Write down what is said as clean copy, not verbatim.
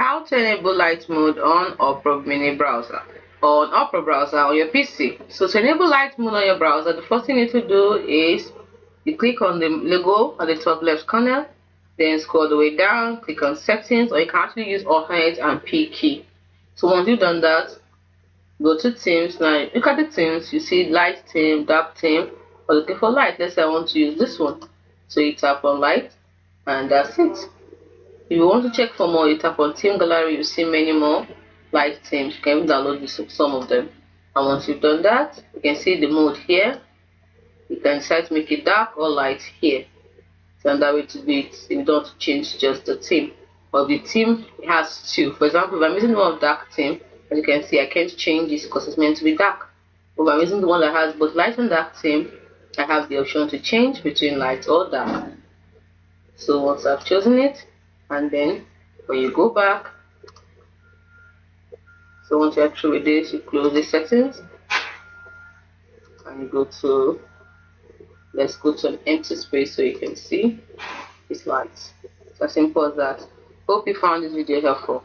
how to enable light mode on Opera mini browser or on Opera browser on your PC. So to enable light mode on your browser, the first thing you need to do is you click on the logo at the top left corner, then scroll the way down, click on settings, or you can actually use alternate and P key. So once you've done that, go to themes. Now look at the themes, you see light theme, dark theme. Or looking for light, let's say I want to use this one. So you tap on light and that's it. If you want to check for more, you tap on theme gallery, you see many more light themes. You can even download some of them. And once you've done that, you can see the mode here. You can decide to make it dark or light here. So that way to do it, you don't change just the theme. But the theme has two. For example, if I'm using one of dark theme, as you can see, I can't change this because it's meant to be dark. But if I'm using the one that has both light and dark theme, I have the option to change between light or dark. So once I've chosen it, and then when you go back, so once you're through with this, you close the settings and you go to, let's go to an empty space so you can see it's light. It's as simple as that. Hope you found this video helpful.